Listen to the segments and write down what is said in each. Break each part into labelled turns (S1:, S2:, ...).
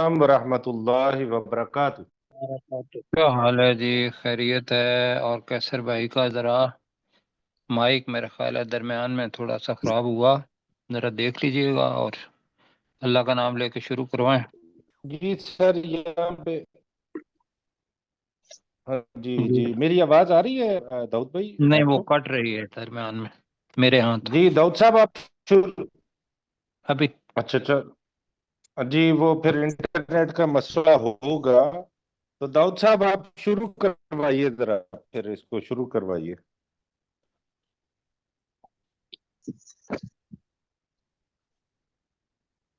S1: السلام ورحمۃ اللہ وبرکاتہ۔
S2: کیا حال ہے جی؟ خیریت ہے؟ اور کیسر بھائی کا ذرا مائک میرا خیال ہے درمیان میں تھوڑا سا خراب ہوا، ذرا دیکھ لیجئے گا اور اللہ کا نام لے کے شروع کروائیں۔
S1: جی سر یہاں پہ جی میری آواز آ رہی ہے داؤد بھائی
S2: نہیں،
S1: آپ
S2: وہ
S1: کو؟
S2: کٹ رہی ہے درمیان میں میرے ہاں تو
S1: جی داؤد صاحب آپ
S2: ابھی۔
S1: اچھا اچھا جی، وہ پھر انٹرنیٹ کا مسئلہ ہوگا، تو داؤد صاحب آپ شروع کروائیے، ذرا پھر اس کو شروع کروائیے۔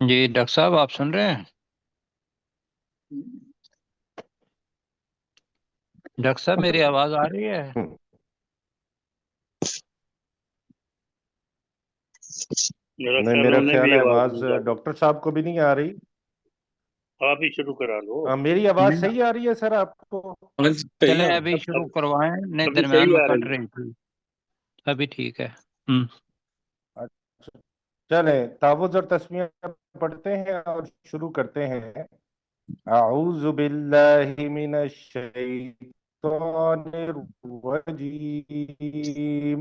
S2: جی ڈاکٹر صاحب آپ سن رہے ہیں؟ ڈاکٹر صاحب میری آواز آ رہی ہے؟
S1: نہیں، میرا خیال ہے آواز ڈاکٹر صاحب کو بھی نہیں آ رہی۔
S3: آپ ہی شروع کرا لو۔
S1: میری آواز صحیح آ رہی ہے سر آپ کو؟
S2: چلیں ابھی شروع کروائیں، نہیں
S3: ابھی
S2: درمیان
S3: صحیح
S2: میں
S3: آ
S2: کٹ
S3: رہی
S2: رہی تھی، ابھی ٹھیک ہے۔
S1: اچھا، چلیں تعوذ اور تسمیہ پڑھتے ہیں اور شروع کرتے ہیں۔ اعوذ باللہ من الشیطان الرجیم۔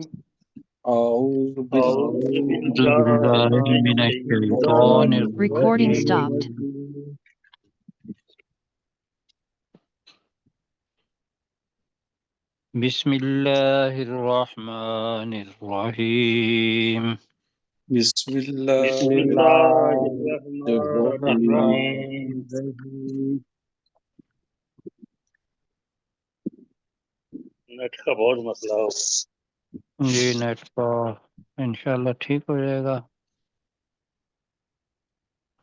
S4: أعوذ
S3: أعوذ
S4: بالله
S3: بالله
S2: باللہ
S3: من
S2: من الشیطان
S3: الشيطان
S5: Recording
S2: الرجیم۔
S5: stopped.
S2: بسم اللہ الرحمن الرحیم۔
S4: بسم
S3: بسم
S4: الله
S3: الله الرحمن الرحيم۔
S4: الرحيم
S3: نیٹ کا بہت مسئلہ ہو۔
S2: جی نیٹ کا انشاءاللہ ٹھیک ہو جائے گا۔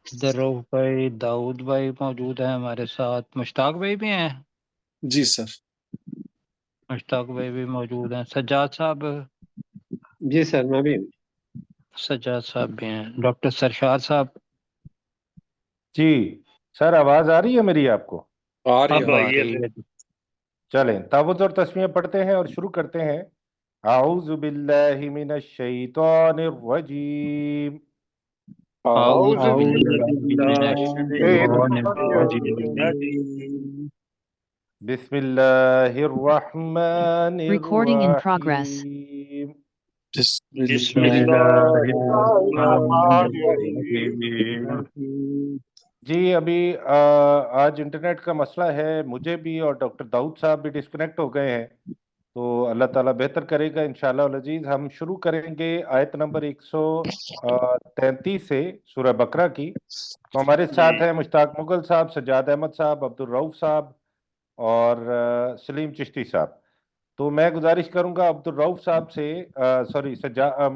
S2: ادھر روح بھائی، داؤد بھائی موجود ہیں ہمارے ساتھ، مشتاق بھائی بھی ہیں،
S4: جی سر۔
S2: مشتاق بھائی بھی موجود ہیں، سجاد صاحب،
S6: جی سر میں بھی
S2: سجاد صاحب بھی ہیں، ڈاکٹر سرشاد صاحب
S1: جی سر آواز آ رہی ہے میری آپ کو؟
S2: اب آ
S3: آئیے
S2: رہی
S3: پھر۔
S2: ہے۔
S1: چلیں تعوذ اور تسمیہ پڑھتے ہیں اور شروع کرتے ہیں۔ اعوذ باللہ من الشیطان الرجیم۔
S2: اعوذ
S3: أعوذ
S2: باللہ من
S3: بالله من
S2: الشیطان
S3: الشيطان
S2: الرجیم۔
S3: الرجيم۔
S1: بسم اللہ الرحمن
S5: Recording in progress.
S1: الرحیم۔
S4: بسم
S3: بسم
S2: بسم
S4: الله
S2: اللہ
S3: الله
S2: الرحمن
S3: الرحمن
S2: الرحیم۔
S3: الرحيم۔
S1: جی ابھی آج انٹرنیٹ کا مسئلہ ہے، مجھے بھی اور ڈاکٹر داؤد صاحب بھی ڈسکنیکٹ ہو گئے ہیں، تو اللہ تعالیٰ بہتر کرے گا انشاءاللہ العزیز۔ ہم شروع کریں گے آیت نمبر 133 سے سورہ بقرہ کی۔ تو ہمارے ساتھ
S3: جی
S1: ہیں مشتاق مغل صاحب، سجاد احمد صاحب، عبدالرؤف صاحب اور سلیم چشتی صاحب۔ تو میں گزارش کروں گا عبدالرؤف صاحب سے،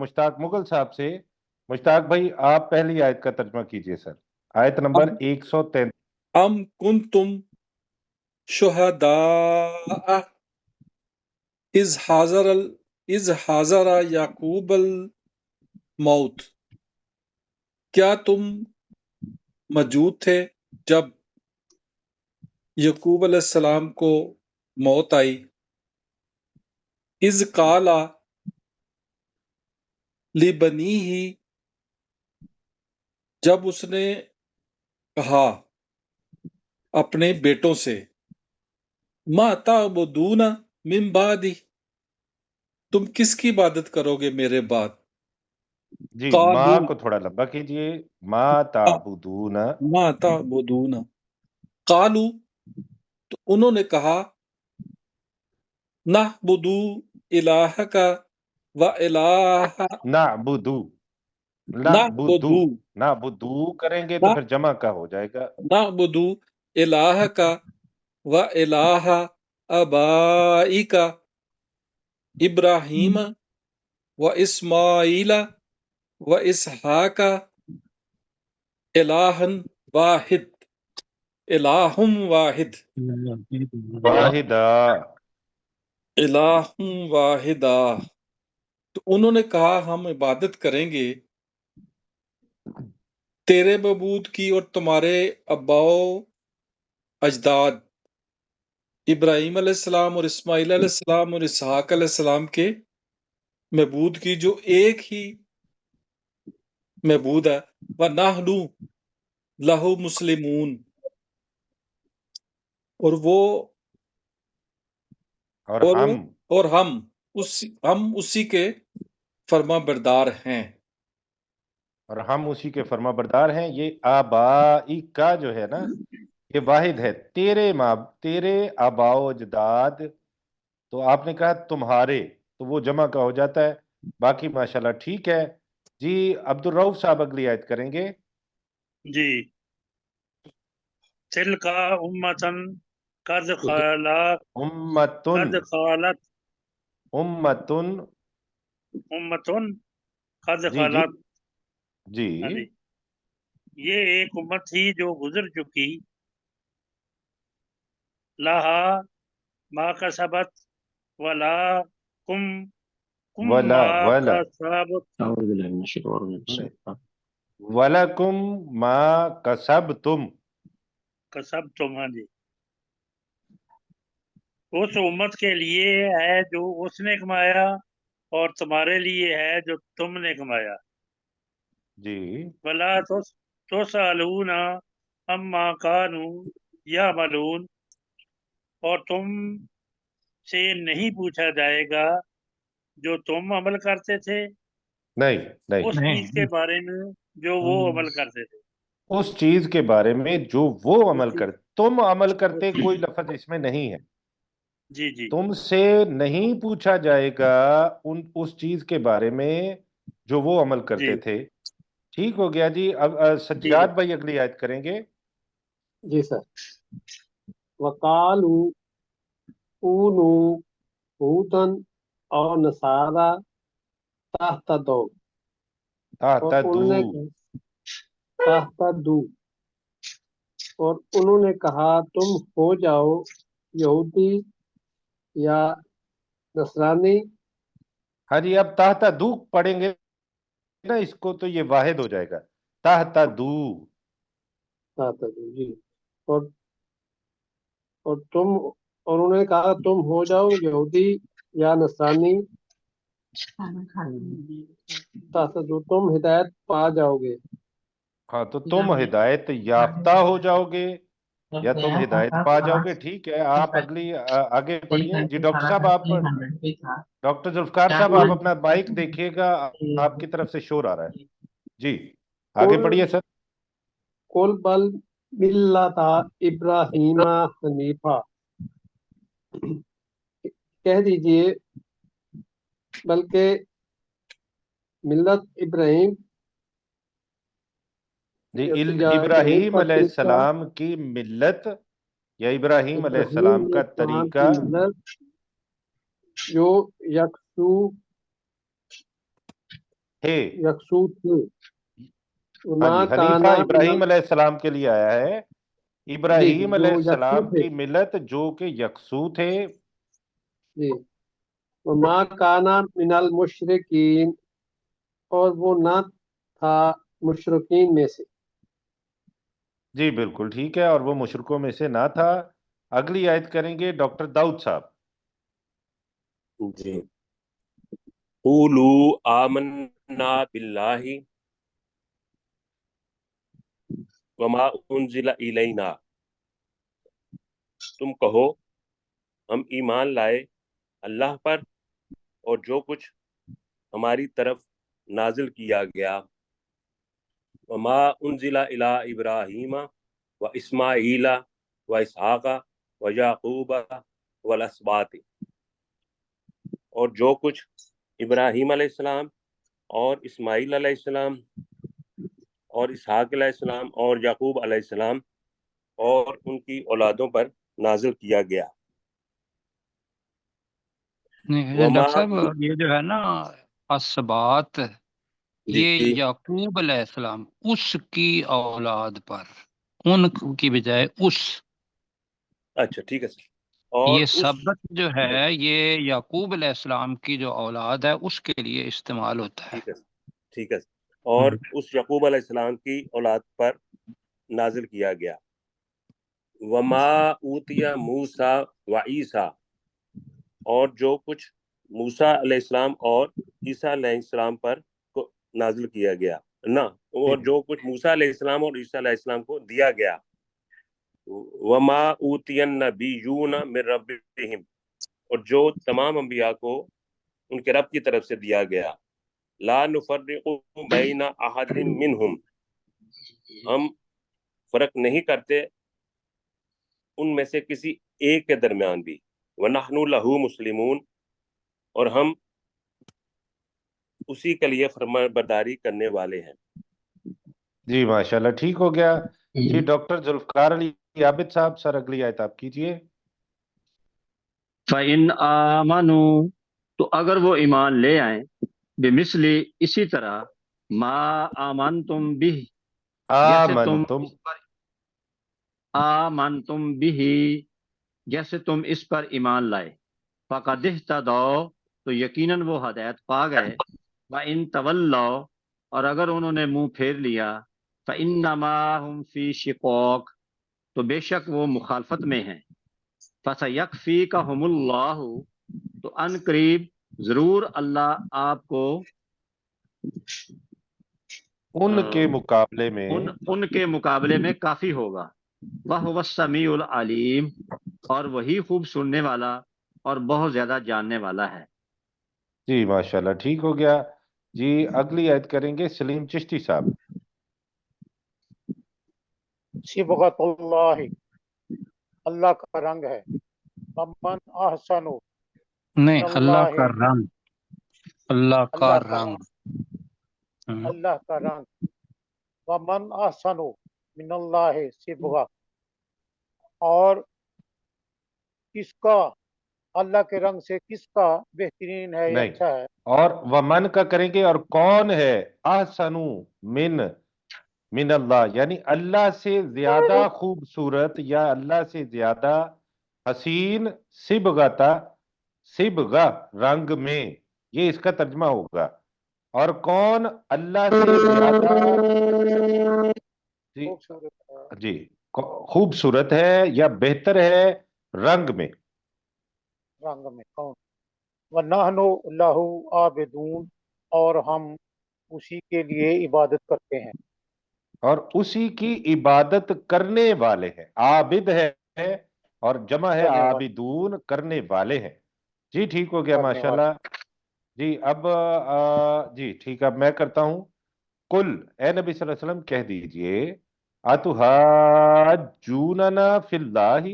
S1: مشتاق مغل صاحب سے، مشتاق بھائی آپ پہلی آیت کا ترجمہ کیجئے سر، آیت نمبر 133۔
S4: أم كنتم شهداء إذ حضر يعقوب الموت، کیا تم موجود تھے جب یعقوب علیہ السلام کو موت آئی؟ اذ قال لبنیہ، جب اس نے کہا اپنے بیٹوں سے، ما تعبدون من بعدی، تم کس کی عبادت کرو گے میرے بعد؟
S1: جی
S4: قالوا،
S1: ماں کو تھوڑا لمبا کیجئے، ما تعبدون۔
S4: ما تعبدون، قالو، تو انہوں نے کہا، نعبد الہک و الہ،
S1: نعبدو،
S4: نعبد
S1: نعبدو، نعبدو کریں گے تو پھر جمع کا ہو جائے گا۔
S4: نعبد الہک و الہ آبائک ابراہیم و اسماعیل و اسحاق الہ واحد، الہ واحد،
S1: واحدہ۔
S4: الہ واحدہ۔ تو انہوں نے کہا ہم عبادت کریں گے تیرے معبود کی اور تمہارے آباؤ اجداد ابراہیم علیہ السلام اور اسماعیل علیہ السلام اور اسحاق علیہ السلام کے معبود کی، جو ایک ہی معبود ہے، وَنَحْنُ لَهُ مُسْلِمُونَ، اور وہ
S1: اور ہم
S4: ہم اسی کے فرما بردار ہیں.
S1: اور ہم اسی کے فرما بردار ہیں. یہ آبائی کا جو ہے نا یہ واحد ہے. تیرے آبا و اجداد، تو آپ نے کہا تمہارے، تو وہ جمع کا ہو جاتا ہے. باقی ماشاءاللہ ٹھیک ہے جی. عبدالرؤف صاحب اگلی آیت کریں گے.
S3: جی. تل کا امتن قد خالت
S1: امتن امتن
S3: امتن قد
S1: جی
S3: خالت.
S1: جی
S3: ہاں جی. یہ ایک امت تھی جو گزر چکی. لہا ما کسبت ولا کم
S1: ولا
S3: ما کسبت.
S6: أعوذ بالله من الشيطان الرجيم.
S1: وَلَكُمْ مَا كَسَبْتُمْ.
S3: کسبتم. ہاں جی. اس امت کے لیے ہے جو اس نے کمایا اور تمہارے لیے ہے جو تم نے کمایا.
S1: جی
S3: ولا تسألون عما كانوا يعملون. اور تم سے نہیں پوچھا جائے گا جو تم عمل کرتے تھے
S1: نہیں
S3: اس چیز کے بارے میں جو وہ عمل کرتے تھے.
S1: اس چیز کے بارے میں جو وہ عمل کرتے. تم عمل کرتے کوئی لفظ اس میں نہیں ہے.
S3: جی جی.
S1: تم سے نہیں پوچھا جائے گا اس چیز کے بارے میں جو وہ عمل کرتے
S3: جی
S1: تھے. ٹھیک ہو گیا جی. اب سجاد بھائی اگلی آیت کریں گے.
S6: جی سر. وقالوا كونوا هودا أو نصارى تهتدوا. اور انہوں نے کہا تم ہو جاؤ یہودی یا نصرانی.
S1: ہاں جی. اب تہتدو پڑھیں گے نا اس کو تو یہ واحد ہو جائے گا. تہتدو.
S6: جی. اور انہوں نے کہا تم ہو جاؤ یہودی یا نصرانی تہتدوا، تم ہدایت پا جاؤ گے.
S1: ہاں تو تم ہدایت یافتہ ہو جاؤ گے یا تم ہدایت پا جاؤ گے. ٹھیک ہے. آپ اگلی آگے پڑھیے جی. ڈاکٹر صاحب ڈاکٹر ذوالفقار صاحب آپ اپنا مائک دیکھیے گا. آپ کی طرف سے شور آ رہا ہے. جی آگے پڑھیے سر.
S6: قل بل ملت ابراہیم حنیفا. کہہ دیجئے بلکہ ملت ابراہیم
S1: جی.
S6: یا ابراہیم
S1: ابراہیم
S6: کا
S1: علیہ
S6: طریقہ،
S1: السلام کی ملت یا ابراہیم علیہ
S6: ابراہیم
S1: السلام
S6: علیہ
S1: کا
S6: السلام
S1: طریقہ
S6: کی ملت جو
S1: ہے.
S6: یکسو تھی.
S1: ہاں
S6: وما
S1: جی. حنیفہ
S6: کانا من
S1: ابراہیم علیہ السلام کے لیے آیا ہے.
S6: جی جی
S1: ابراہیم
S6: جو
S1: علیہ
S6: یکسو
S1: السلام
S6: تھے.
S1: کی ملت جو کہ یکسو تھے.
S6: جی. وما کانا من المشرکین، اور وہ نہ تھا مشرکین میں سے.
S1: جی بالکل ٹھیک ہے. اور وہ مشرکوں میں سے نہ تھا. اگلی آیت کریں گے ڈاکٹر داؤد صاحب.
S7: جی. قولوا آمنا باللہ وما انزل الینا. تم کہو ہم ایمان لائے اللہ پر اور جو کچھ ہماری طرف نازل کیا گیا. وما انزل الی ابراہیم و اسماعیل و اسحاق و یعقوب والاسباط. اور جو کچھ ابراہیم علیہ السلام اور اسماعیل علیہ السلام اور اسحاق علیہ السلام اور یعقوب علیہ السلام اور ان کی اولادوں پر نازل کیا گیا.
S2: ڈاکٹر صاحب یہ جو ہے نا اسبات، یہ
S7: جی
S2: یعقوب علیہ السلام اس کی اولاد پر، ان کی بجائے اس.
S7: اچھا ٹھیک ہے سر. اور
S2: یہ
S7: اس
S2: سبت جو ہے یہ یعقوب علیہ السلام کی جو اولاد ہے اس کے لیے استعمال ہوتا ہے.
S7: ٹھیک ہے ٹھیک ہے. اور اس یعقوب علیہ السلام کی اولاد پر نازل کیا گیا. وما اوتی موسیٰ و عیسیٰ. اور جو کچھ موسیٰ علیہ السلام اور عیسیٰ علیہ السلام پر نازل کیا گیا نا، اور جو کچھ موسیٰ علیہ السلام اور عیسیٰ علیہ السلام کو دیا گیا. وما اوتین نبیون من ربہم، اور جو تمام انبیاء کو ان کے رب کی طرف سے دیا گیا، لا نفرق بین احد منہم، ہم فرق نہیں کرتے ان میں سے کسی ایک کے درمیان بھی، وَنَحْنُ لَهُ مُسْلِمُونَ، اور ہم اسی کے لیے فرمان برداری کرنے والے ہیں۔
S1: جی ماشاءاللہ ٹھیک ہو گیا جی۔ ڈاکٹر ذوالفقار علی عابد صاحب، سر اگلی آیت آپ کیجئے۔
S8: فَإِنْ آمَنُوا، تو اگر وہ ایمان لے آئیں، بِمِثْلِ، اسی طرح، ما آمنتم بھی، جیسے تم
S1: آمنتم،
S8: اس پر آمنتم بھی، جیسے تم اس پر ایمان لائے، فَقَدِ اهْتَدَوْا، تو یقیناً وہ ہدایت پا گئے، وَإِن تَوَلَّوْا، اور اگر انہوں نے منہ پھیر لیا، فَإِنَّمَا هُمْ فِي شِقَاقٍ، تو بے شک وہ مخالفت میں ہیں، فَسَيَكْفِيكَهُمُ اللَّهُ، تو ان قریب ضرور اللہ آپ کو
S1: ان کے مقابلے میں،
S8: ان کے مقابلے میں کافی ہوگا، وَهُوَ السَّمِيعُ الْعَلِيمُ، اور وہی خوب سننے والا اور بہت زیادہ جاننے والا ہے۔
S1: جی ماشاءاللہ ٹھیک ہو گیا جی۔ اگلی آیت کریں گے سلیم چشتی صاحب۔
S9: صبغۃ اللہ، اللہ کا رنگ ہے، ومن احسن
S2: نہیں،
S9: من
S2: اللہ
S9: اللہ،
S2: کا رنگ، اللہ کا
S9: اللہ کا
S2: رنگ۔
S9: اللہ کا رنگ، ومن احسن من اللہ صبغہ، اور کس کا اللہ کے رنگ سے کس کا بہترین ہے یا
S1: نہیں،
S9: اچھا ہے؟
S1: اور ومن کا کریں گے، اور کون ہے احسن من اللہ، یعنی اللہ سے زیادہ خوبصورت یا اللہ سے زیادہ حسین، صبغتا، صبغہ رنگ میں، یہ اس کا ترجمہ ہوگا۔ اور کون اللہ سے زیادہ جی
S9: خوبصورت ہے،
S1: جی خوبصورت ہے یا بہتر ہے رنگ میں؟
S9: رنگ میں کون؟ وَنَحْنُ لَهُ عَابِدُونَ، اور ہم اسی کے لیے عبادت کرتے ہیں،
S1: اور اسی کی عبادت کرنے والے ہیں۔ عابد ہے اور جمع ہے
S9: کرنے والے،
S1: عابدون، کرنے والے ہیں۔ جی ٹھیک ہو گیا
S9: کرنے والے۔
S1: ماشاءاللہ جی۔ اب جی ٹھیک، اب میں کرتا ہوں۔ قل، اے نبی صلی اللہ علیہ وسلم کہہ دیجئے، اتحاجوننا فی اللہ،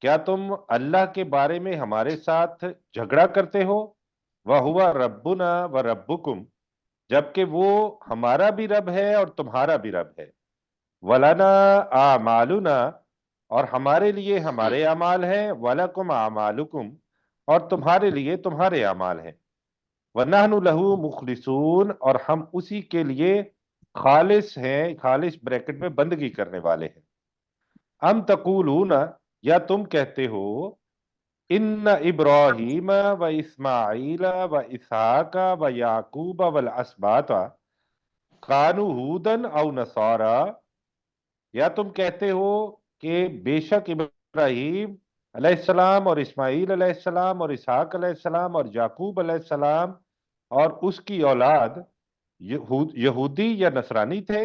S1: کیا تم اللہ کے بارے میں ہمارے ساتھ جھگڑا کرتے ہو؟ وَهُوَ رَبُّنَا وَرَبُّكُمْ، جبکہ وہ ہمارا بھی رب ہے اور تمہارا بھی رب ہے۔ وَلَنَا أَعْمَالُنَا، اور ہمارے لیے ہمارے اعمال ہیں، وَلَكُمْ أَعْمَالُكُمْ، اور تمہارے لیے تمہارے اعمال ہیں۔ وَنَحْنُ لَهُ مُخْلِصُونَ، اور ہم اسی کے لیے خالص ہیں، خالص بریکٹ میں بندگی کرنے والے ہیں۔ ام تقولون، یا تم کہتے ہو، ان ابراہیم و اسماعیل و اسحاق و یعقوب والاسباط کانوا ہودن او نصارا، یا تم کہتے ہو کہ بے شک ابراہیم علیہ السلام اور اسماعیل علیہ السلام اور اسحاق علیہ السلام اور یعقوب علیہ السلام اور اس کی اولاد یہودی یا نصرانی تھے۔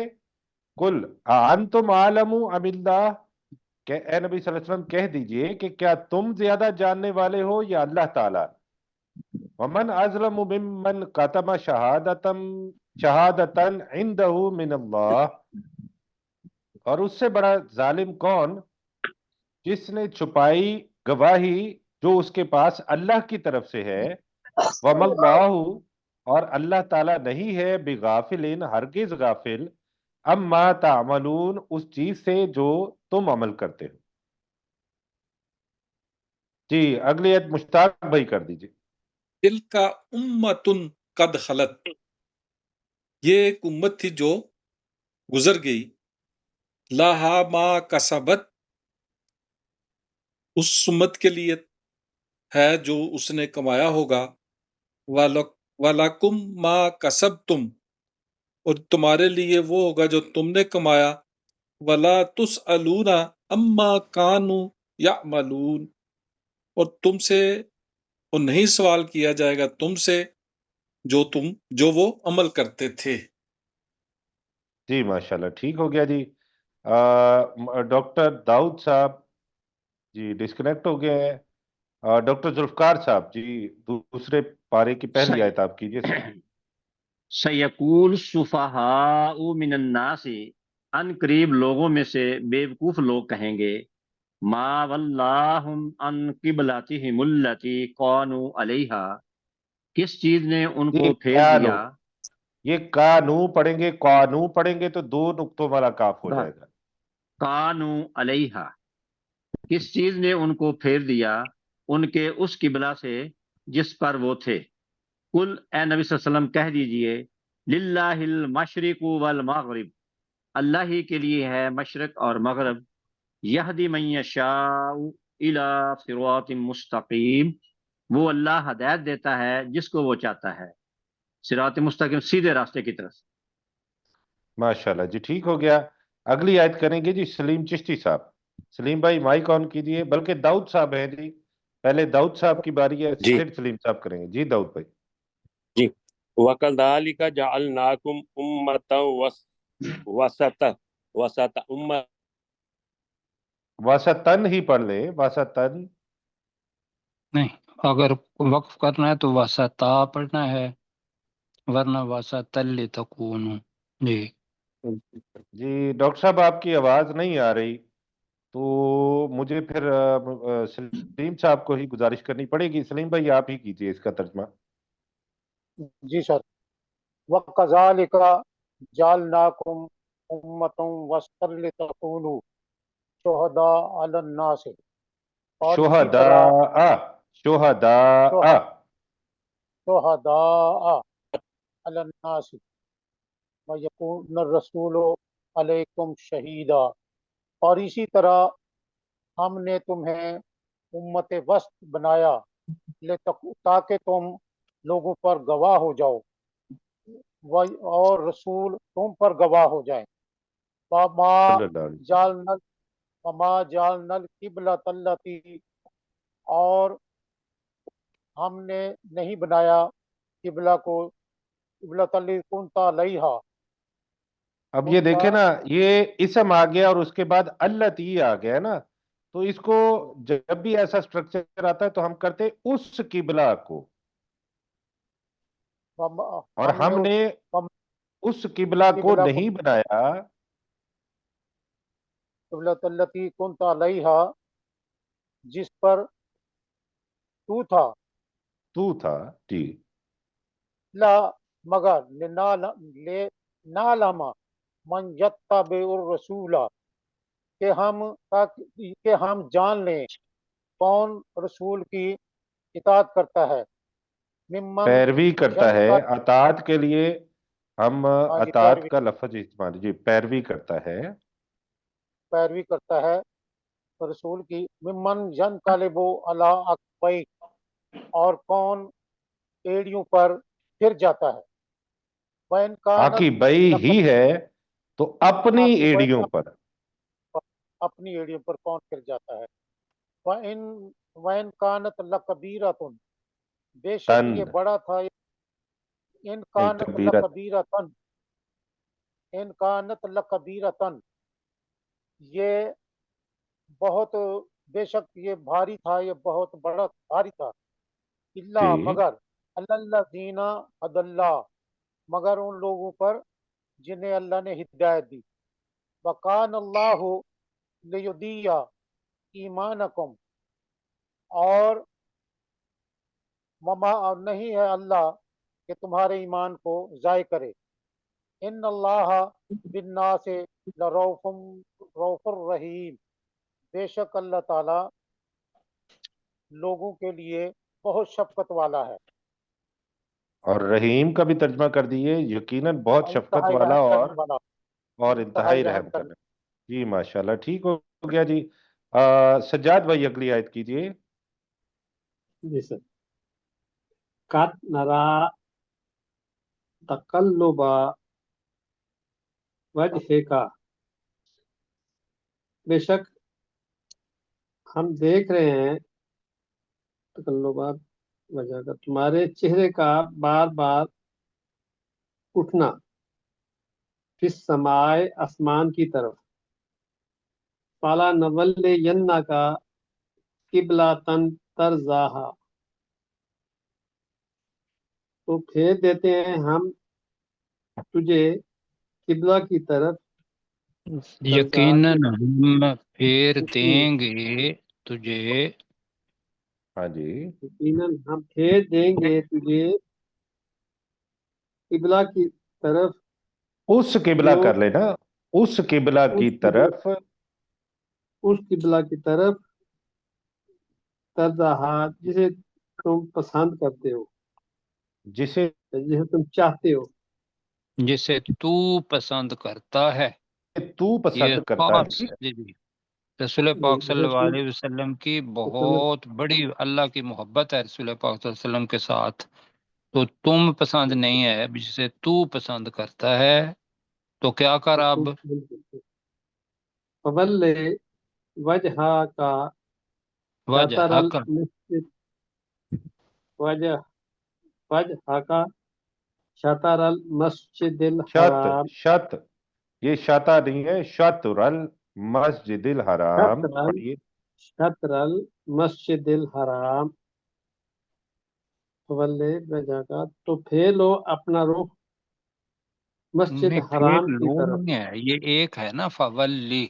S1: قل اانتم عالم ام اللہ، کہ اے نبی صلی اللہ علیہ وسلم کہہ دیجئے کہ کیا تم زیادہ جاننے والے ہو یا اللہ تعالیٰ؟ ومن اظلم ممن کتم شہادتا عنده من اللہ، اور اس سے بڑا ظالم کون جس نے چھپائی گواہی جو اس کے پاس اللہ کی طرف سے ہے۔ وما اللہ، اور اللہ تعالیٰ نہیں ہے بغافل، ہرگز غافل، اما تعملون، اس چیز سے جو تم عمل کرتے ہو۔ جی اگلی ایت مشتاق بھائی کر دیجئے۔
S4: تِلْکَ أُمَّةٌ قد خلت، یہ ایک امت تھی جو گزر گئی، لہا ما کسبت، اس امت کے لیے ہے جو اس نے کمایا ہوگا، وَلَكُمْ مَا كَسَبْتُمْ، اور تمہارے لیے وہ ہوگا جو تم نے کمایا، وَلَا تُسْأَلُونَ عَمَّا كَانُوا يَعْمَلُونَ، اور تم سے، اور نہیں سوال کیا جائے گا تم سے جو وہ عمل کرتے تھے۔
S1: جی ماشاءاللہ ٹھیک ہو گیا جی۔ डॉक्टर दाऊद साहब जी डिस्कनेक्ट हो गए हैं। डॉक्टर जुल्फकार साहब जी दूसरे पारे की पहली आयत आप कीजिए सर।
S8: सयकूल सुफहाउ मिनन्नासी, अन करीब लोगों में से बेवकूफ लोग कहेंगे, मा वल्लाहुम अन किबलातिहिम उल्लती कानू अलैहा, किस चीज ने उनको
S1: ये
S8: फेर
S1: कानू,
S8: दिया।
S1: ये कानू पढ़ेंगे तो दो नुक्तों वाला काफ हो जाएगा।
S8: कानू अलैहा, किस चीज ने उनको फेर दिया उनके उस किबला से जिस पर वो थे। कुल ए नबी सल्लल्लाहु अलैहि वसल्लम कह दीजिए, लिल्लाहिल मशरिकु वल मगरिब, अल्लाह ही के लिए है मशरक और मगरब, यहदी मन यशाउ इला सिरातिम मुस्तकीम, वो अल्लाह हदायत देता है जिसको वो चाहता है सिरात मुस्तकीम, सीधे रास्ते की तरफ।
S1: माशाल्लाह जी, ठीक हो गया। अगली आयत करेंगे जी सलीम चिश्ती साहब। सलीम भाई माइक ऑन कीजिए, बल्कि दाऊद साहब हैं जी, पहले दाऊद साहब की बारी है,
S7: जी
S1: फिर सलीम साहब करेंगे। जी दाऊद भाई।
S7: जी। वकज़ालिका जअलनाकुम उम्मतन वसत वसत उम्मत,
S1: वासतन ही पढ़ ले, वासतन।
S2: नहीं, अगर वक्फ करना है तो वसता पढ़ना है, वरना वसतल तकूनु। जी
S1: जी डॉक्टर साहब आपकी आवाज नहीं आ रही, तो मुझे फिर सलीम साहब को ही गुजारिश करनी पड़ेगी। सलीम भाई आप ही कीजिए इसका तर्जमा।
S9: जी सर। वकज़ालिका जालनाकुम उम्मतन वसतन लितकूनू शुहदा अलन नास, और इसी
S1: शोहदा,
S9: तरह
S1: शोहदा,
S9: शुहदा अलन नास व यकून रसूल अलैकुम शहीदा, और इसी तरह हमने तुम्हें उम्मत वस्त बनाया ताकि तुम लोगों पर गवाह हो जाओ, और रसूल तुम पर गवाह हो जाए। वमा
S1: सल्लल्लाहु अलैहि वसल्लम।
S9: जालनल वमा जालनल किबलतल्लती, और हमने नहीं बनाया किबला को, किबलतल्ली कुंता लैहा,
S1: अब ये
S9: कुंता।
S1: देखे ना, ये इसम आ गया और उसके बाद अल्लती आ गया ना, तो इसको जब भी ऐसा स्ट्रक्चर आता है तो हम करते उस किबला को, और हमने उस किबला को
S9: किबला को
S1: नहीं बनाया।
S9: किबलतल्लती कुंता लैहा, जिस पर तू था,
S1: तू था जी।
S9: ला मगर ले नालमा मन यत्तबिउर रसूला, कि हम जान लें कौन रसूल की इताअत करता है, मिम्मन
S1: पैरवी करता
S9: जन
S1: है,
S9: का।
S1: अतात के लिए हम
S9: हाँ जी,
S1: अतात का लफ्ज इस्तेमाल, जी पैरवी करता है।
S9: पैरवी करता है रसूल की, मिम्मन जन कालिबो अला अकबई, और कौन एड़ियों पर फिर जाता है। वैन कानत
S1: आकी बई ही है तो अपनी
S9: आकी बई,
S1: एड़ियों पर।
S9: अपनी एड़ियों पर कौन फिर जाता है। वैन वैन कानत लकबीरतुन, बेशक
S1: तन
S9: ये बड़ा था। इन
S1: नहीं,
S9: कानत
S1: कबीरत।
S9: लकबीरतन, इन कानत लकबीरतन, ये बहुत, बेशक ये भारी था, ये बहुत बड़ा भारी था। इल्ला
S1: जी
S9: मगर, अल्लज़ीना हदल्ला, मगर उन लोगों पर जिन्हें अल्लाह ने हिदायत दी। वकान अल्लाहु लियुदिया ईमानकुम, और और नहीं है अल्लाह कि तुम्हारे ईमान को ज़ाय करे। इन अल्लाह बिन्नास रऊफुर रहीम, बेशक अल्लाह ताला लोगों के लिए बहुत शफकत वाला है,
S1: और रहीम का भी तर्जमा कर दिए, यकीनन बहुत शफकत
S9: इंतहाई रहम
S1: वाला
S9: करने वाला,
S1: और
S9: इंतहाई
S1: इंतहाई
S9: रहम
S1: रहम
S9: करने।
S1: करने। जी माशाल्लाह, ठीक हो गया जी। सज्जाद भाई अगली आयत कीजिए।
S6: जी सर। कात नरा तकल्लुबा वजह का, बेशक हम देख रहे हैं तकल्लुबा वजह का, तुम्हारे चेहरे का बार बार उठना, फिस समाए आसमान की तरफ, पाला नवल्ले यन्ना का किबलातन तरजाहा, तो फेर देते हैं हम तुझे किबला की तरफ,
S2: यकीनन हम फेर
S6: उसकी
S2: देंगे तुझे,
S1: हाँ जी,
S6: यकीनन हम फेर देंगे तुझे किबला की तरफ,
S1: उस किबला
S6: जो
S1: कर लेना, उस किबला की तरफ,
S6: उस किबला की तरफ तरजाहा, जिसे तुम पसंद करते हो,
S1: जिसे
S6: जिसे तुम चाहते हो।
S2: जिसे तू पसंद करता है।
S1: तू
S2: ये
S1: पसंद करता
S2: खास
S1: है।
S2: जी जी रसूल पाक
S6: जिसे
S2: सल्लल्लाहु
S6: तुम
S2: अलैहि वसल्लम की बहुत बड़ी अल्लाह की मोहब्बत है रसूल पाक सल्लल्लाहु अलैहि वसल्लम के साथ। तो तुम पसंद नहीं है, जिसे तू पसंद करता है। तो क्या कर अब,
S6: फवल्ले वजहा का
S2: वजह
S6: शतरल
S2: का
S6: मस्जिद, वजह वजहा का शतरल मस्जिदिल
S1: शत
S6: हराम,
S1: शत, ये शता नहीं है, शतरल मस्जिदिल हराम,
S6: शतरल
S1: पढ़िए।
S6: शतरल मस्जिदिल हराम, फवल्ले वजह का, तो फेर लो अपना रुख मस्जिद
S2: नहीं, फेर
S6: हराम की
S2: लो
S6: तरफ।
S2: नहीं है, ये एक है ना फवल्ली।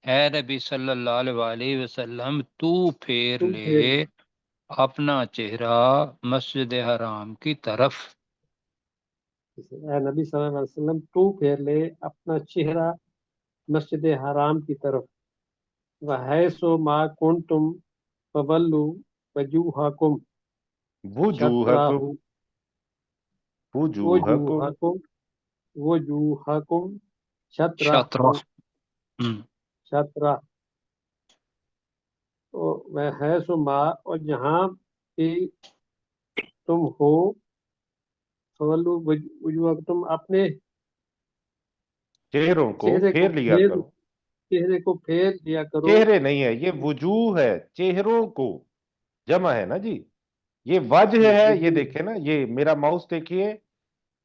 S2: है नबी सल्लल्लाहु अलैहि वसल्लम, तू फेर
S6: तुम
S2: ले
S6: फेर
S2: अपना चेहरा मस्जिद हराम की तरफ।
S6: ऐ नबी सल्लल्लाहु अलैहि वसल्लम, तू फेर ले अपना चेहरा मस्जिद हराम की तरफ। वहैसो मा कुंतुम फवल्लु वजूहकुम
S1: वुजूहकुम,
S6: शत्राहु,
S1: वुजूहकुम,
S6: वजूहकुम वजूहकुम
S2: शत्रा
S6: शत्राहु, शत्रा, तो वहैसो मा, और जहाँ भी तुम हो, फवल्लु वजूहकुम, तुम अपने
S1: चेहरों को
S6: चेहरे को
S1: फेर लिया
S6: फेर
S1: करो।
S6: चेहरे को फेर लिया करो।
S1: चेहरे नहीं है, ये वजूह है, चेहरों को जमा है ना जी। ये वजह है, ये देखे ना, ये मेरा माउस देखिए,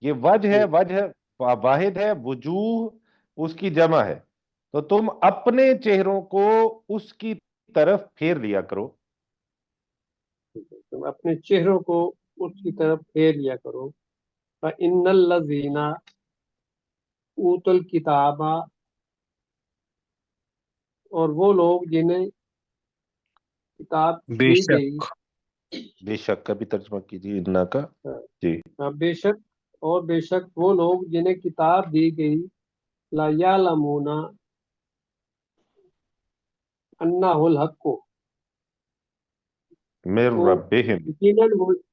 S1: ये वजह है, वजह वाहिद है, वजूह उसकी जमा है। तो तुम अपने चेहरों को उसकी तरफ फेर लिया करो।
S6: तुम अपने चेहरों को उसकी तरफ फेर लिया करो। इन्नल लज़ीना ऊतुल किताबा, और वो लोग जिन्हें किताब दी
S2: बेशक
S6: गई,
S1: बेशक का भी तर्जमा कीजिए, इन्ना का जी।
S6: बेशक, और बेशक वो लोग जिन्हें किताब दी गई, ला यालमूना अन्नहुल हक्को,
S1: मिर
S6: तो
S1: रब्बिहिम,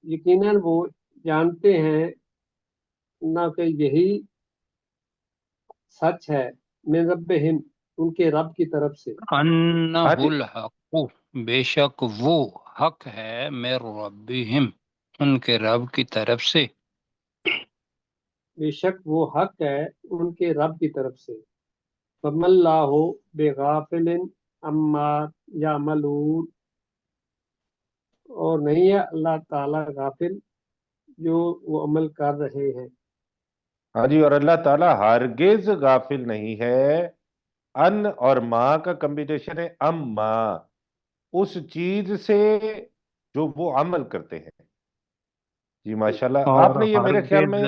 S6: यकीनन वो जानते हैं ना कि यही सच है, मिन रब्बिहिम, उनके रब की तरफ से।
S1: हाँ जी,
S2: अन्नहुल हक़्क़ु, बेशक वो हक है, मिर रब्बिहिम, उनके रब की तरफ से।
S6: बेशक वो हक है उनके रब की तरफ से। वमल्लाहु बेगाफिलिन अम्मा यामलून, और नहीं है अल्लाह ताला गाफिल जो वो अमल कर रहे हैं।
S1: हाँ जी, और अल्लाह ताला हरगिज गाफिल नहीं है। अन और माँ का कॉम्बिनेशन है अम्मा, उस चीज से जो वो अमल करते हैं। जी माशाल्लाह,
S2: और
S1: आपने ये मेरे ख्याल में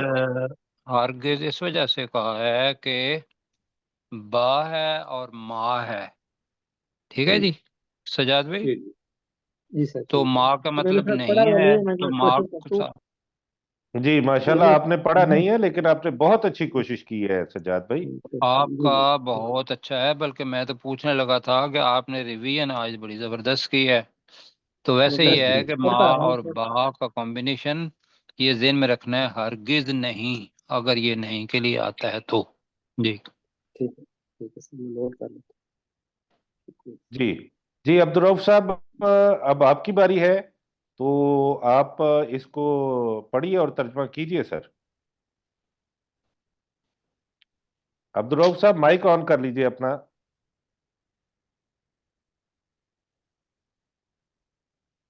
S2: हरगिज इस वजह से कहा है कि बा है और माँ है। ठीक है जी सजाद भाई।
S6: जी जी सर,
S2: तो
S6: ठीक है।
S2: माँ का
S6: मैंने
S2: मतलब
S6: सर पढ़ा
S2: नहीं
S6: हुआ नहीं
S2: है,
S6: है, मैं
S2: तो माँ
S6: क्वेश्चन करता हूँ।
S1: जी माशाल्लाह,
S6: मुझे
S1: आपने पढ़ा नहीं है, लेकिन आपने बहुत अच्छी कोशिश की है सजाद भाई।
S2: आपका बहुत अच्छा है, बल्कि मैं तो पूछने लगा था कि आपने रिवीजन आज बड़ी जबरदस्त की है। तो वैसे ही है कि माँ
S6: पढ़ता है
S2: और बा का कॉम्बिनेशन ये ज़हन में रखना है, हरगिज नहीं, अगर ये नहीं के लिए आता है तो। जी
S6: ठीक है सर, मैं नोट कर लेता
S1: जी जी, अब्दुल रऊफ साहब, अब आपकी बारी है, तो आप इसको पढ़िए और तर्जमा कीजिए सर। अब्दुल रऊफ साहब, माइक ऑन कर लीजिए अपना।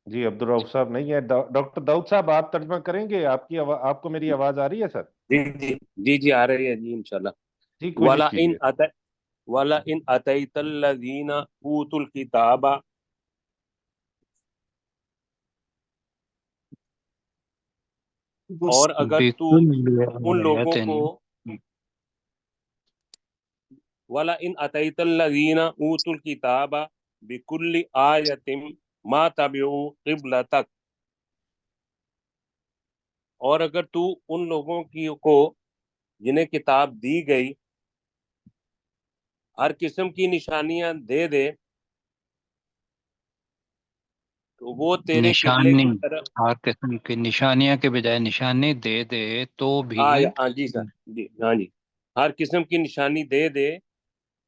S1: जी अब्दुल रऊफ साहब नहीं है। डॉक्टर दाऊद साहब, आप तर्जमा करेंगे? आपको मेरी आवाज आ रही है सर?
S7: जी जी जी जी, आ रही है जी इंशाल्लाह।
S1: जी कोशिश
S7: वाला इन
S1: कीजिए।
S7: अत वाला इन अतैतल्लज़ीना ऊतुल किताबा, और अगर तू उन लोगों को वाला इन अतैतल्लज़ीना ऊतुल किताबा बिकुल्ली आयतिम मा तबिउ क़िबलतक, और अगर तू उन लोगों की को जिन्हें किताब दी गई हर किस्म की निशानियां दे दे, तो वो तेरे किबले
S2: निशानी,
S7: की तरफ,
S2: हर किस्म की निशानियां के बजाय निशानी दे दे तो भी
S7: हाँ जी सर जी, हाँ जी, हर किस्म की निशानी दे दे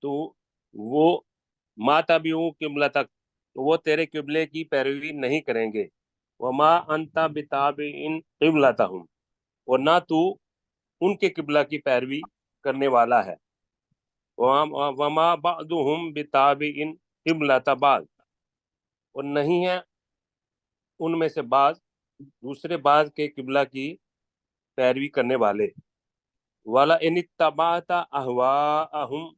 S7: तो वो माता भी हूँ किबला तक, तो वो तेरे किबले की पैरवी नहीं करेंगे। वमा अंता बिताबिन किबलतहुम, और ना तू उनके किबला की पैरवी करने वाला है। वमा बअदुहुम बिताबिन किबलत बाज़, और नहीं है उनमें से बाज दूसरे बाज के किबला की पैरवी करने वाले। वाला इनित्तबाता अहवाअहुम,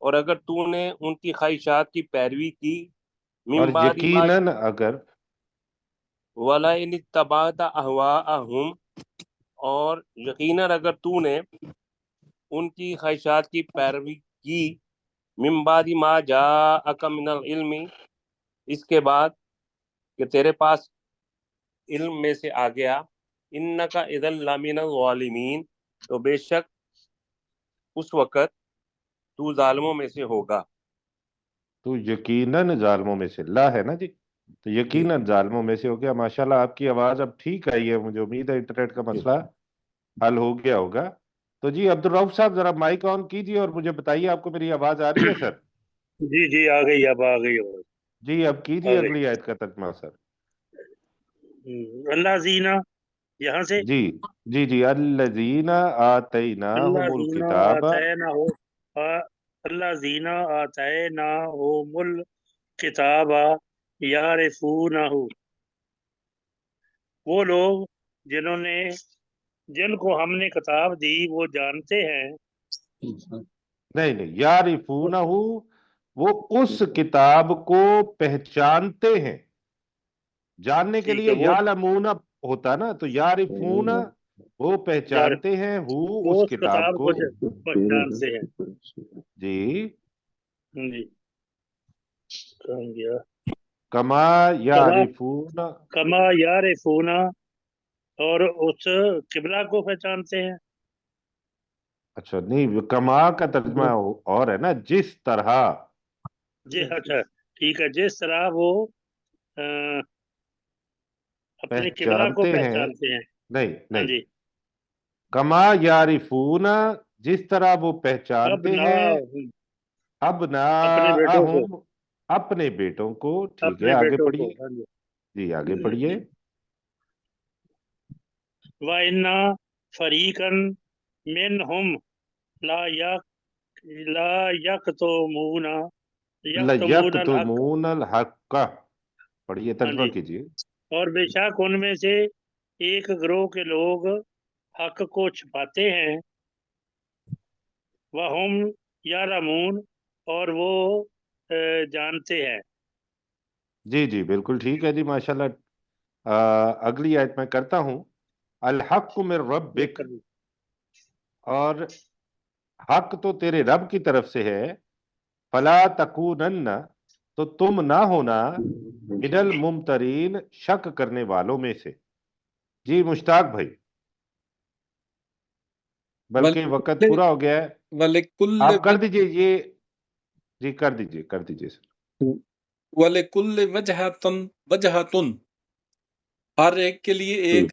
S7: और अगर तूने उनकी ख्वाहिशात की पैरवी की,
S1: और
S7: मिन बादी मा,
S1: यकीनन अगर,
S7: वाला इनित्तबाता अहवाअहुम, और यकीनन अगर तूने उनकी ख्वाहिशात की पैरवी की, मिन बादी मा जाअका मिनल इल्मी, इसके बाद कि तेरे पास इल्म में से आ गया, इन्नका इदल लमिनल ज़ालिमीन, तो बेशक उस वक़्त तू जालिमों में से होगा।
S1: तो यकीनन जालिमों में से, ला है ना जी, तो यकीनन जालिमों में से हो गया। माशाल्लाह आपकी आवाज अब ठीक आई है, मुझे उम्मीद है इंटरनेट का मसला हल हो गया होगा। तो जी अब्दुल रऊफ साहब जरा माइक ऑन कीजिए और मुझे बताइए आपको मेरी आवाज आ रही है सर?
S3: जी जी आ गई, अब आ गई आवाज,
S1: जी अब कीजिए
S3: आ गई।
S1: अगली आयत का तर्जमा सर।
S3: अल्लाह जीना, यहाँ से
S1: जी जी जी, अल्लज़ीना
S3: अल्लाह
S1: आतैनाहुमुल
S3: जीना
S1: किताब,
S3: आतैना हो, अल्लाह जीना आतैना हो मुल किताबा यारिफूना हो, वो लोग जिन्होंने जिनको हमने किताब दी वो जानते हैं।
S1: नहीं नहीं, यारिफूनहु, वो उस किताब को पहचानते हैं। जानने के
S3: ठीक
S1: लिए
S3: है, वो
S1: यालमून होता ना, तो यारिफून वो
S3: यार
S1: पहचानते हैं
S3: वो
S1: उस
S3: उस
S1: किताब
S3: किताब
S1: को।
S3: को पहचानते हैं।
S1: जी,
S3: जी कहाँ गया?
S1: कमा
S3: कमा
S1: यारिफून,
S3: कमा यारिफूना, और उस किबला को पहचानते हैं।
S1: अच्छा नहीं, कमा का तर्जमा और है ना, जिस तरह।
S3: जी अच्छा ठीक है, जिस तरह वो अ, अपने किबला को
S1: पहचानते हैं,
S3: पहचानते हैं।
S1: नहीं
S3: हाँ
S1: नहीं,
S3: जी,
S1: कमा यारिफून, जिस तरह वो
S3: अब
S1: पहचानते
S3: ना
S1: हैं, अब ना
S3: अपने बेटों को,
S1: अहुम, अपने बेटों को। ठीक है
S3: अपने
S1: आगे
S3: बेटों को।
S1: पढ़िए।
S3: हाँ जी,
S1: जी आगे पढ़िए।
S3: व इन्ना फरीकन मिनहुम ला ला यक्तुमूना यक्तुमून अल हक।
S1: लयक्तुमूनल हक्का, पढ़िए
S3: हाँ
S1: तर्जमा
S3: जी,
S1: कीजिए।
S3: और बेशक उनमें से एक ग्रोह के लोग हक को छुपाते हैं। वह हम यालमून, और वो जानते हैं।
S1: जी जी बिल्कुल ठीक है जी माशाल्लाह। अगली आयत मैं करता हूं। अल हक मिर रब्बिक, और हक तो तेरे रब की तरफ से है। फला तकूनन्ना, तो तुम ना होना, मिनल मुमतरीन, शक करने वालों में से। जी मुश्ताक भाई, बल्कि वक्त पूरा हो गया है,
S4: वलिकुल्ल
S1: आप कर दीजिए ये। जी कर दीजिए सर।
S4: वलिकुल्ल वजहतुन, हर एक के लिए एक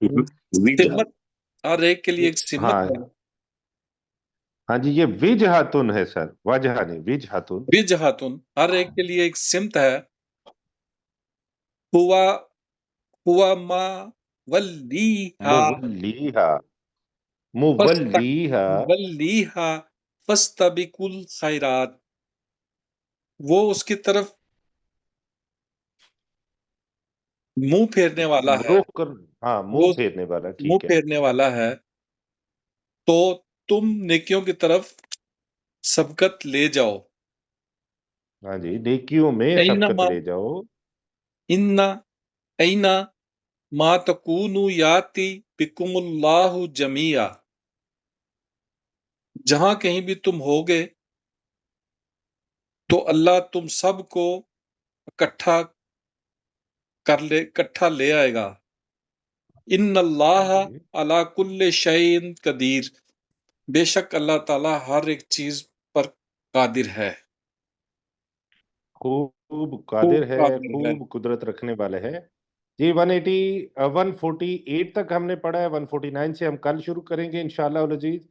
S4: सिमत, हर एक के लिए एक सिमत
S1: हाँ
S4: है।
S1: हाँ जी, ये विजहतुन है सर, वजह नहीं, विजहतुन।
S4: विजहतुन, हर एक के लिए एक सिमत है। हुआ हुआ मा वल्लीहा
S1: मुवल्लीहा, मुवल्लीहा,
S4: वल्लीहा फस्तबिकुल खैरात, वो उसकी तरफ मुंह फेरने वाला है।
S1: रुख कर, हाँ मुंह
S4: वो
S1: फेरने वाला,
S4: मुंह
S1: ठीक है।
S4: फेरने वाला है, तो तुम नेकियों की तरफ सबकत ले जाओ।
S1: हाँ जी, नेकियों में
S4: ऐना
S1: सबकत
S4: मा
S1: ले जाओ।
S4: इन्ना ऐना मा तकूनु याति बिकुमुल्लाहु जमिया, जहां कहीं भी तुम होगे तो अल्लाह तुम सबको इकट्ठा ले आएगा। इन्नल्लाह
S1: जी,
S4: अला कुल्ले शैइन कदीर, बेशक अल्लाह ताला हर एक चीज पर कादिर है,
S1: खूब
S4: खूब
S1: कादिर है,
S4: कादिर है।
S1: खूब कुदरत रखने वाले है जी। 148 तक हमने पढ़ा है, 149 से हम कल शुरू करेंगे इंशाअल्लाह उल अजीज।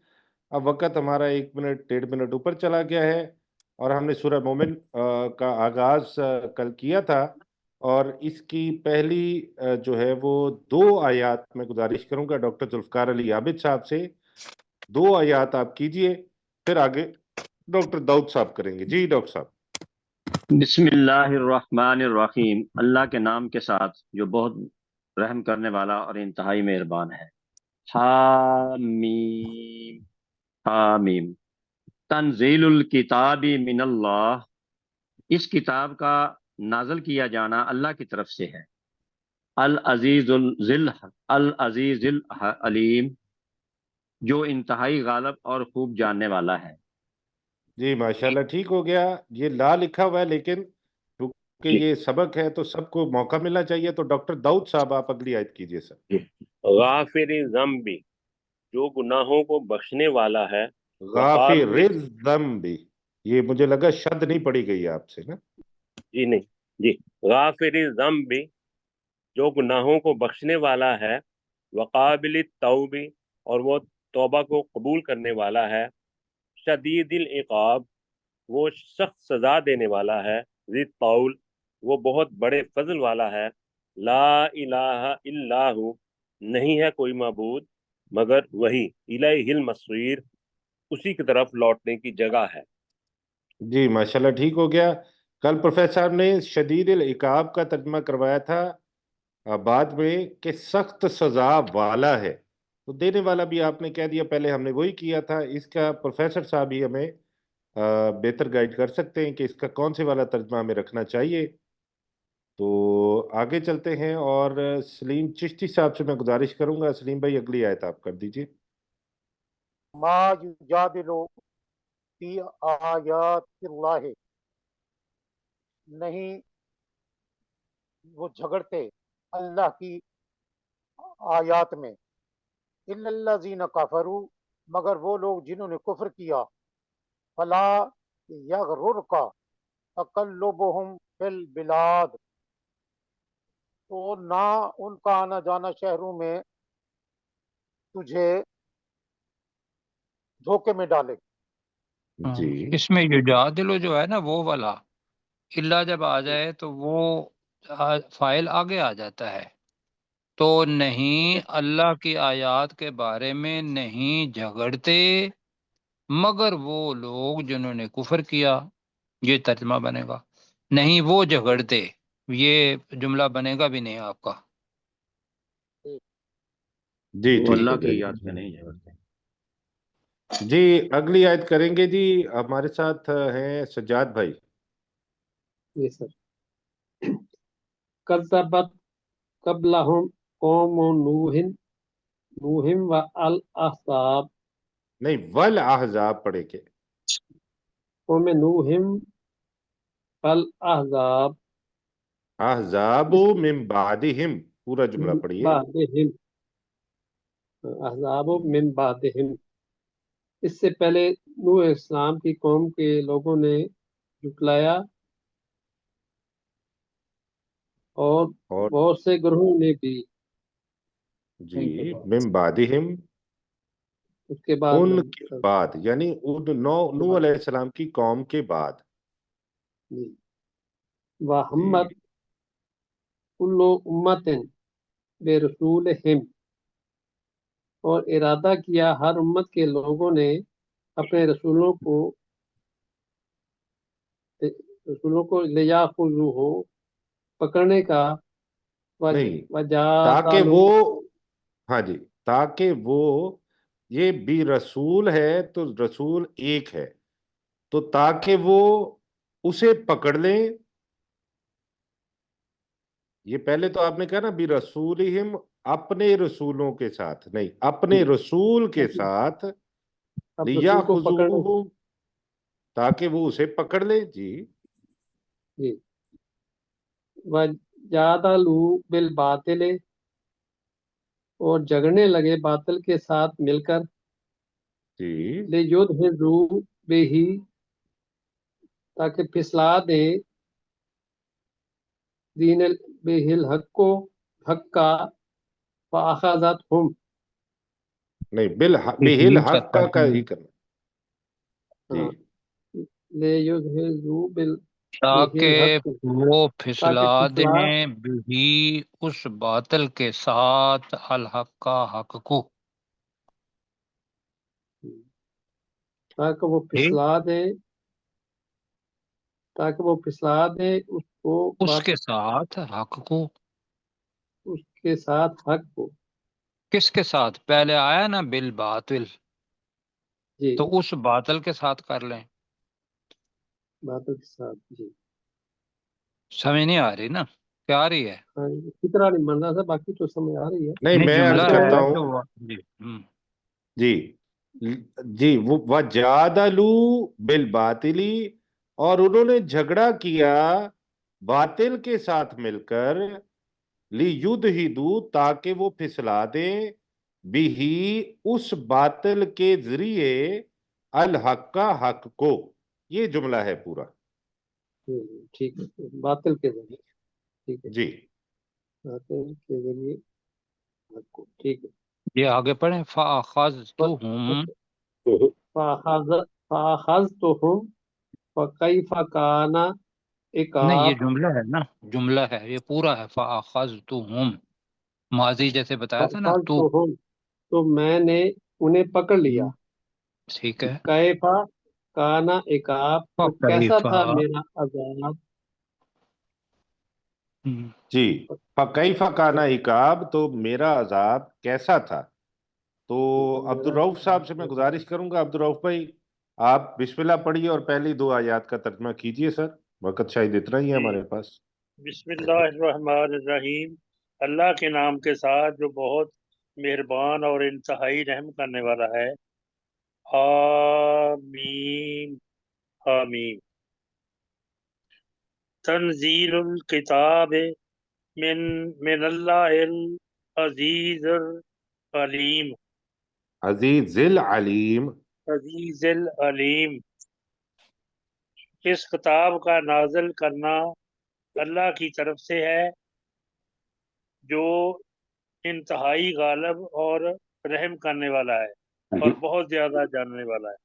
S1: अब वक्त हमारा 1 मिनट 1.5 मिनट ऊपर चला गया है और हमने सूरह मोमिन का आगाज कल किया था, और इसकी पहली जो है वो 2 आयात में गुजारिश करूंगा डॉक्टर जुल्फकार अली आबिद साहब से। 2 आयात आप कीजिए, फिर आगे डॉक्टर दाऊद साहब करेंगे। जी डॉक्टर साहब।
S8: बिस्मिल्लाहिर्रहमानिर्रहीम, अल्लाह के नाम के साथ जो बहुत रहम करने वाला और इंतहाई मेहरबान है। हामीम हामीम, तंजीलुल किताबी मिनल्लाह, इस किताब का नाजल किया जाना अल्लाह की तरफ से है। अल अजीजुल अलीम, जो इंतहाई गालिब और खूब जानने वाला है।
S1: जी माशाल्लाह, ठीक हो गया। ये ला लिखा हुआ है, लेकिन क्योंकि
S8: जी
S1: ये सबक है तो सबको मौका मिलना चाहिए। तो डॉक्टर दाऊद साहब आप अगली आयत कीजिए सर।
S7: गाफिर ज़म्बी, जो गुनाहों को बख्शने वाला है,
S1: गाफिर
S7: वकाबिल,
S1: ज़म्बी, ये मुझे लगा शद नहीं पड़ी गई है आपसे ना।
S7: जी नहीं, जी, गाफिर ज़म्बी, जो गुनाहों को बख्शने वाला है, वकाबिल तौबी, और वो तौबा को कबूल करने वाला है, शदीदिल इक़ाब, वो सख्त सजा देने वाला है, ज़ित तौल, वो बहुत बड़े फजल वाला है, ला इलाहा इल्लाहु, नहीं है कोई माबूद मगर वही, इलैहिल मसीर, उसी की तरफ लौटने की जगह है।
S1: जी माशाल्लाह, ठीक हो गया। कल प्रोफेसर साहब ने शदीद इकाब का तर्जमा करवाया था बाद में कि सख्त सजा वाला है, तो देने वाला भी आपने कह दिया। पहले हमने वही किया था। इसका प्रोफेसर साहब ही हमें बेहतर गाइड कर सकते हैं कि इसका कौन से वाला तर्जमा हमें रखना चाहिए। तो आगे चलते हैं और सलीम चिश्ती साहब से मैं गुजारिश करूंगा। सलीम भाई अगली आयत आप कर दीजिए।
S9: मा युजादिलु फी आयातिल्लाह, नहीं वो झगड़ते अल्लाह की आयात में, इल्लल्लज़ीना कफरू, मगर वो लोग जिन्होंने कुफ्र किया, फला यगरुरका तकल्लुबुहुम फिल बिलाद, तो ना उनका आना जाना शहरों में तुझे धोखे में डाले।
S1: जी
S2: इसमें युजादिलु जो है ना वो वाला, इल्ला जब आ जाए तो वो फाइल आगे आ जाता है। तो नहीं, अल्लाह की आयत के बारे में नहीं झगड़ते मगर वो लोग जिन्होंने कुफर किया, ये तर्जमा बनेगा। नहीं वो झगड़ते, ये जुमला बनेगा भी नहीं आपका।
S1: जी
S8: वो
S1: ठीक
S8: अल्लाह
S1: हो
S8: की
S1: गया
S8: याद में नहीं झगड़ते।
S1: जी। अगली आयत करेंगे जी। हमारे साथ हैं सज्जाद भाई।
S6: जी सर। कज़्ज़बत क़ब्लहुम कौम नूहिन व अल अहज़ाब,
S1: नहीं, वल ahzab पढ़े के।
S6: कौम नूहिन अल अहज़ाब,
S1: ahzabu
S6: इस
S1: मिन बादिहिम, पूरा जुमला पढ़िए।
S6: बादिहिम, अहज़ाब मिन बादिहिम, इससे पहले नूह इस्लाम की कौम के लोगों ने जुटलाया और
S1: और
S6: बहुत से ग्रोहों ने भी
S1: जी मिन बादिहिम,
S6: उसके बाद
S1: उनके बाद, यानी उन नूह अलैहिस्सलाम की कौम के बाद।
S6: व
S1: जी
S6: हम्मत कुल्लु उम्मतिन बिरसूलिहिम, और इरादा किया हर उम्मत के लोगों ने अपने रसूलों को लियाखुज़ूहु, पकड़ने का,
S1: नहीं, ताकि
S6: वजादलू,
S1: वो, हाँ जी, ताकि वो, ये भी रसूल है तो रसूल एक है, تو تاکہ وہ اسے پکڑ لیں. یہ پہلے تو آپ نے کہا نا بھی رسولہم، اپنے رسولوں کے ساتھ نہیں، اپنے رسول کے ساتھ،
S6: اب رسول کو پکڑنے
S1: لیاخذوہ، تاکہ وہ اسے پکڑ لیں. جی
S6: جی وَجَادَلُوا بِالْبَاطِلِ، اور جھگڑنے لگے باطل کے ساتھ مل کر،
S1: جی
S6: لِیُدْحِضُوا بِہِ، تاکہ پھسلا دیں بِہِ الحق کو، حق کا، فَأَخَذَتْهُمْ،
S1: نہیں، بِہِ الحق کا ہی کرنا. جی
S6: لِیُدْحِضُوا بِہِ
S2: تاکہ
S6: الحق،
S2: وہ پھسلا
S6: تاکہ پھسلا
S2: دیں بھی اس باطل کے ساتھ الحق کا، حق کو.
S6: تاکہ وہ پھسلا دے، تاکہ وہ پھسلا دے اس کو،
S2: اس کے ساتھ حق کو.
S6: اس کے ساتھ حق کو.
S2: کس کے ساتھ؟ پہلے آیا نا بالباطل،
S6: جی
S2: تو اس باطل کے ساتھ کر لیں.
S6: باطل کے ساتھ. جی
S2: سمجھ نہیں آ رہی نا؟ کیا آ رہی ہے؟
S6: ہاں، اسی طرح نہیں بن رہا تھا، باقی تو سمجھ آ رہی ہے.
S1: نہیں،
S2: نہیں،
S1: میں
S2: جملہ
S1: عرض کرتا
S2: ہے
S1: ہوں.
S2: تو جی
S1: جی جی وَجَادَلُوا بِالْبَاطِلِ، اور انہوں نے جھگڑا کیا باطل کے ساتھ مل کر، لِيُدْحِضُوا، تاکہ وہ پھسلا دیں، بِہِ، اس باطل کے ذریعے، الحق کا، حق کو. یہ جملہ ہے پورا.
S6: ٹھیک ہے، باطل کے ذریعے. ٹھیک ہے،
S1: جی
S6: باطل کے ذریعے حق کو. ٹھیک ہے.
S2: یہ آگے پڑھیں. فَأَخَذْتُهُمْ،
S6: فَأَخَذْتُهُمْ فَكَيْفَ كَانَ
S2: نہیں یہ
S6: عقاب.
S2: جملہ ہے نا، جملہ ہے، یہ پورا ہے. فَأَخَذْتُهُمْ، ماضی جیسے بتایا تھا نا تو.
S6: فَأَخَذْتُهُمْ، تو میں نے انہیں پکڑ لیا.
S2: ٹھیک ہے.
S6: کیفا کان عقاب، تو کیسا
S2: فَكَيْفَ،
S6: تھا میرا عذاب.
S1: جی فَكَيْفَ كَانَ عِقَاب، تو میرا عذاب کیسا تھا. تو عبدالرؤف صاحب سے میں گزارش کروں گا، عبدالرؤف بھائی آپ بسم اللہ پڑھیے اور پہلی 2 آیات کا ترجمہ کیجئے. سر وقت شاید اتنا ہی ہے ہمارے پاس.
S3: بسم اللہ الرحمن الرحیم. اللہ کے نام کے ساتھ جو بہت مہربان اور انتہائی رحم کرنے والا ہے. آمین آمین. تنزیل الکتاب من اللہ العزیز العلیم.
S1: عزیز العلیم.
S3: عزیز العلیم. اس کتاب کا نازل کرنا اللہ کی طرف سے ہے، جو انتہائی غالب اور رحم کرنے والا ہے، اور بہت زیادہ جاننے والا ہے.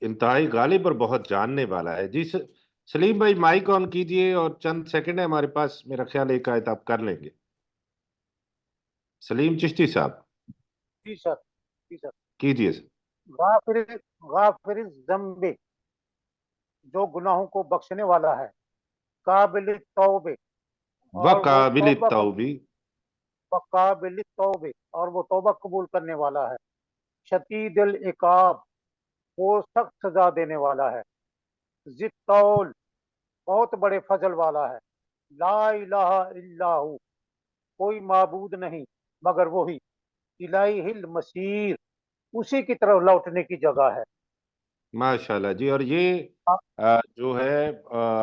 S1: انتہائی غالب اور بہت جاننے والا ہے. جی سلیم بھائی مائک آن کیجئے، اور چند سیکنڈ ہے ہمارے پاس، میرا خیال ایک آیت آپ کر لیں گے. سلیم چشتی صاحب
S9: جی سر، جی سر.
S1: کیجئے.
S9: غافر الذنب، جو گناہوں کو بخشنے والا ہے. قابل التوبہ، اور وہ
S1: وقابل
S9: توبہ
S1: التوب،
S9: قابل التوبہ، اور وہ توبہ قبول کرنے والا ہے. شدید العقاب، وہ سخت سزا دینے والا ہے. ذی الطول، بہت بڑے فضل والا ہے. لا الہ الا ہو، کوئی معبود نہیں مگر وہی. الیہ المصیر، اسی کی طرف لوٹنے کی جگہ ہے.
S1: ماشاءاللہ. جی اور یہ جو ہے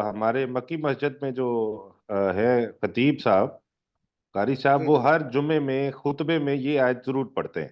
S1: ہمارے مکی مسجد میں جو ہے خطیب صاحب، قاری صاحب، وہ ہر جمعے میں خطبے میں یہ آیت ضرور پڑھتے ہیں.